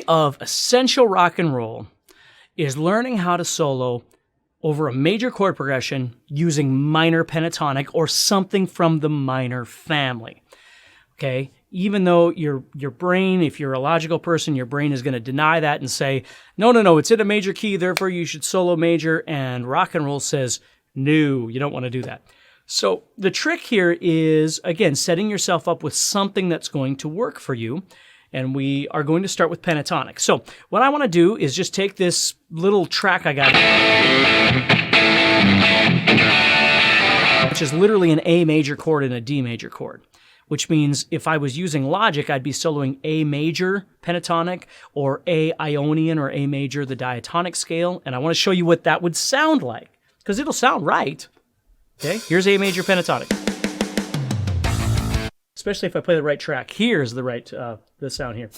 of essential rock and roll is learning how to solo over a major chord progression using minor pentatonic or something from the minor family. Okay? Even though your brain, if you're a logical person, your brain is going to deny that and say, no, it's in a major key, therefore you should solo major, and rock and roll says, no, you don't want to do that. So the trick here is, again, setting yourself up with something that's going to work for you, and we are going to start with pentatonic. So what I want to do is just take this little track I got, which is literally an A major chord and a D major chord, which means if I was using Logic, I'd be soloing A major pentatonic or A Ionian or A major, the diatonic scale, and I want to show you what that would sound like, because it'll sound right. Okay, here's A major pentatonic. Especially if I play the right track. Here's the right, the sound here.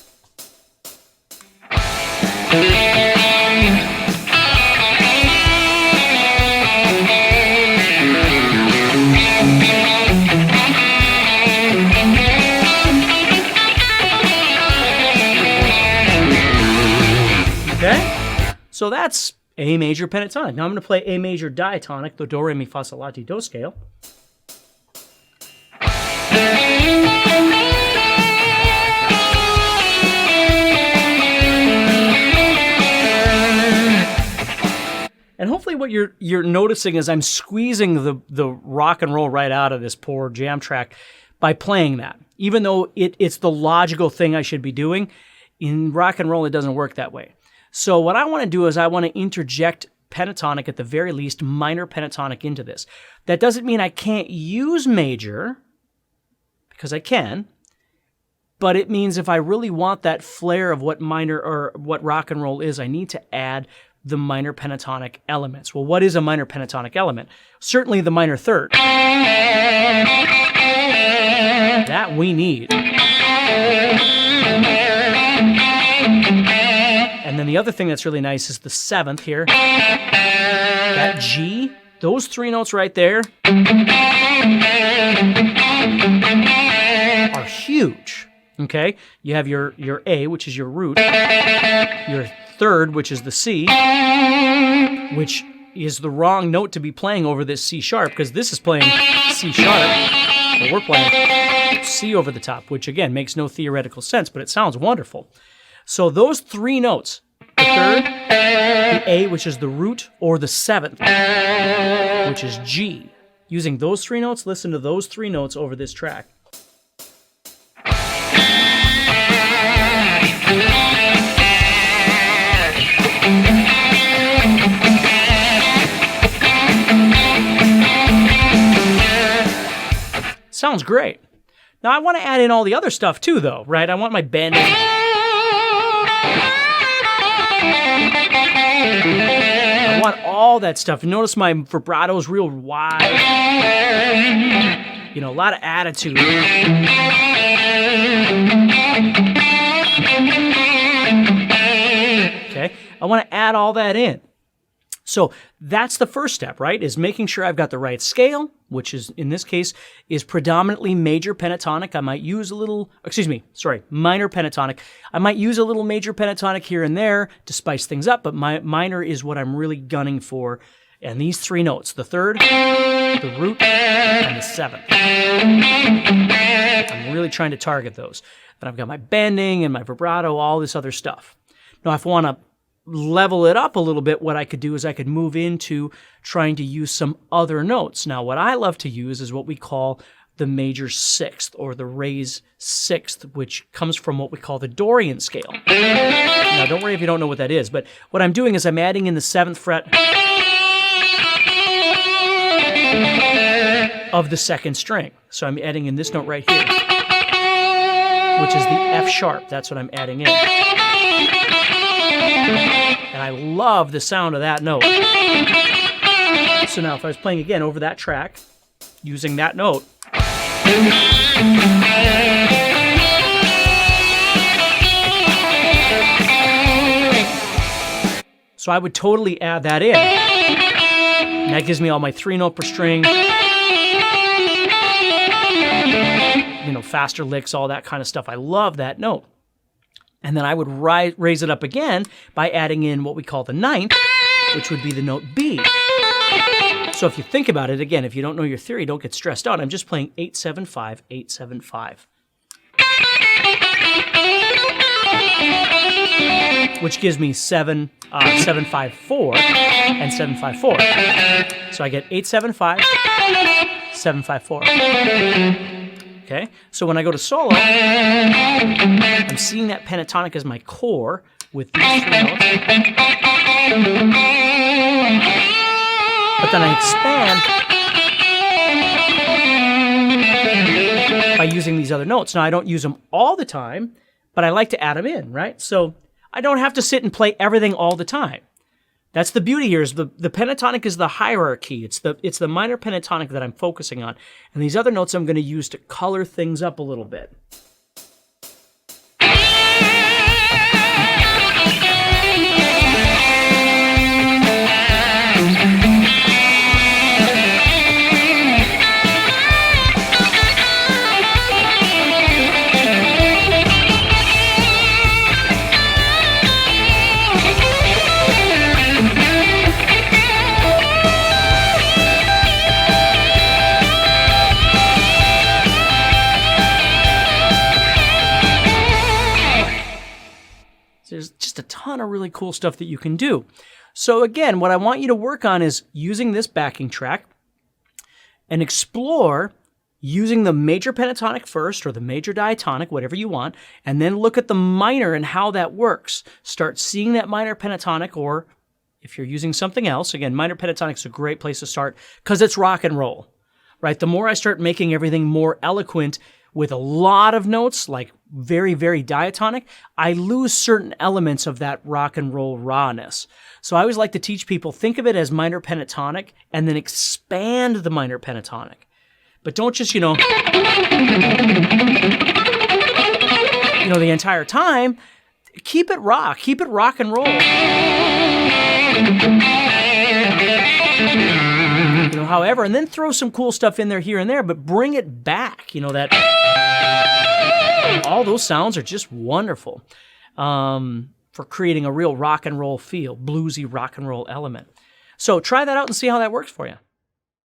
Okay, so that's A major pentatonic. Now I'm going to play A major diatonic, the do, re, mi, fa, sol, la, ti, do scale. And hopefully what you're noticing is I'm squeezing the rock and roll right out of this poor jam track by playing that. Even though it's the logical thing I should be doing, in rock and roll it doesn't work that way. So what I want to do is I want to interject pentatonic, at the very least, minor pentatonic into this. That doesn't mean I can't use major, because I can, but it means if I really want that flair of what minor or what rock and roll is, I need to add the minor pentatonic elements. Well, what is a minor pentatonic element? Certainly the minor third. That we need. And then the other thing that's really nice is the seventh here. That G, those three notes right there are huge. Okay? You have your A, which is your root, your third, which is the C, which is the wrong note to be playing over this C sharp, because this is playing C sharp, but we're playing C over the top, which again makes no theoretical sense, but it sounds wonderful. So those three notes, the third, the A, which is the root, or the seventh, which is G. Using those three notes, listen to those three notes over this track. Sounds great. Now I want to add in all the other stuff too, though, right? I want my bending. I want all that stuff. Notice my vibrato is real wide. You know, a lot of attitude. Okay, I want to add all that in. So that's the first step, right? Is making sure I've got the right scale, which is, in this case, is predominantly major pentatonic. I might use a little, minor pentatonic. I might use a little major pentatonic here and there to spice things up, but minor is what I'm really gunning for. And these three notes, the third, the root, and the seventh. I'm really trying to target those. Then I've got my bending and my vibrato, all this other stuff. Now, if I want to level it up a little bit, what I could do is I could move into trying to use some other notes. Now, what I love to use is what we call the major sixth, or the raised sixth, which comes from what we call the Dorian scale. Now, don't worry if you don't know what that is, but what I'm doing is I'm adding in the 7th fret of the 2nd string. So I'm adding in this note right here, which is the F sharp. That's what I'm adding in. And I love the sound of that note. So now if I was playing again over that track, using that note, so I would totally add that in. And that gives me all my 3-note per string, you know, faster licks, all that kind of stuff. I love that note. And then I would raise it up again by adding in what we call the ninth, which would be the note B. So if you think about it, again, if you don't know your theory, don't get stressed out. I'm just playing 8-7-5, 8-7-5. Which gives me 7-5-4 and 7-5-4. So I get 8-7-5, 7-5-4. Okay, so when I go to solo, I'm seeing that pentatonic as my core with these 3 notes. But then I expand by using these other notes. Now, I don't use them all the time, but I like to add them in, right? So I don't have to sit and play everything all the time. That's the beauty here, is the pentatonic is the hierarchy. It's the minor pentatonic that I'm focusing on. And these other notes I'm going to use to color things up a little bit. There's just a ton of really cool stuff that you can do. So again, what I want you to work on is using this backing track and explore using the major pentatonic first or the major diatonic, whatever you want, and then look at the minor and how that works. Start seeing that minor pentatonic, or if you're using something else, again, minor pentatonic is a great place to start because it's rock and roll, right? The more I start making everything more eloquent with a lot of notes, like very, very diatonic, I lose certain elements of that rock and roll rawness. So I always like to teach people, think of it as minor pentatonic and then expand the minor pentatonic. But don't just, the entire time. Keep it rock and roll. However, and then throw some cool stuff in there here and there, but bring it back. All those sounds are just wonderful for creating a real rock and roll feel, bluesy rock and roll element. So try that out and see how that works for you.